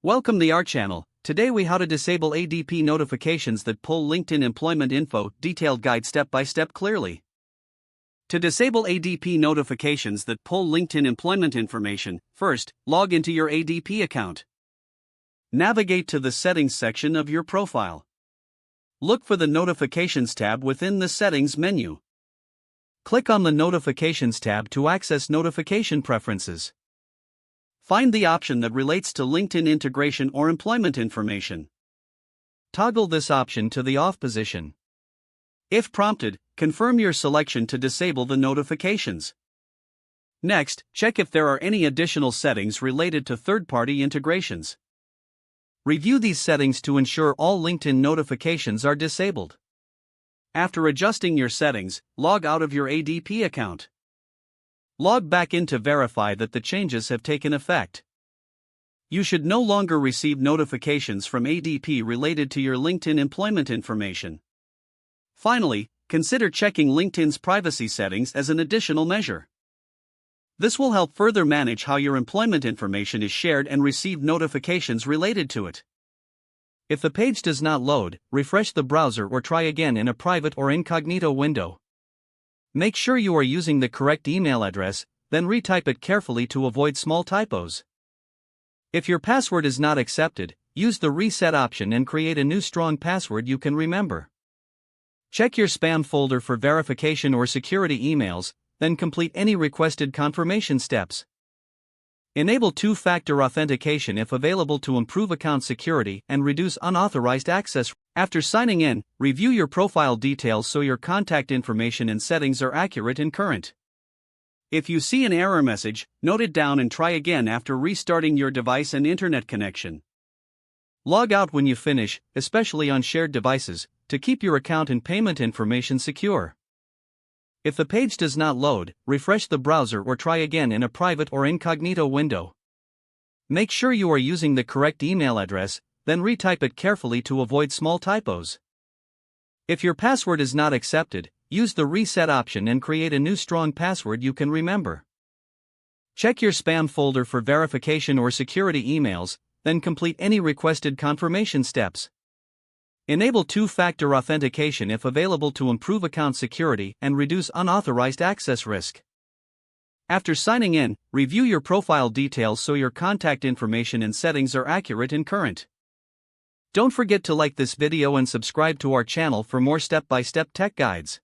Welcome to our channel. Today we how to disable ADP notifications that pull LinkedIn employment info, detailed guide step by step clearly. To disable ADP notifications that pull LinkedIn employment information, first, log into your ADP account. Navigate to the settings section of your profile. Look for the notifications tab within the settings menu. Click on the notifications tab to access notification preferences. Find the option that relates to LinkedIn integration or employment information. Toggle this option to the off position. If prompted, confirm your selection to disable the notifications. Next, check if there are any additional settings related to third-party integrations. Review these settings to ensure all LinkedIn notifications are disabled. After adjusting your settings, log out of your ADP account. Log back in to verify that the changes have taken effect. You should no longer receive notifications from ADP related to your LinkedIn employment information. Finally, consider checking LinkedIn's privacy settings as an additional measure. This will help further manage how your employment information is shared and receive notifications related to it. If the page does not load, refresh the browser or try again in a private or incognito window. Make sure you are using the correct email address, then retype it carefully to avoid small typos. If your password is not accepted, use the reset option and create a new strong password you can remember. Check your spam folder for verification or security emails, then complete any requested confirmation steps. Enable two-factor authentication if available to improve account security and reduce unauthorized access. After signing in, review your profile details so your contact information and settings are accurate and current. If you see an error message, note it down and try again after restarting your device and internet connection. Log out when you finish, especially on shared devices, to keep your account and payment information secure. If the page does not load, refresh the browser or try again in a private or incognito window. Make sure you are using the correct email address, then retype it carefully to avoid small typos. If your password is not accepted, use the reset option and create a new strong password you can remember. Check your spam folder for verification or security emails, then complete any requested confirmation steps. Enable two-factor authentication if available to improve account security and reduce unauthorized access risk. After signing in, review your profile details so your contact information and settings are accurate and current. Don't forget to like this video and subscribe to our channel for more step-by-step tech guides.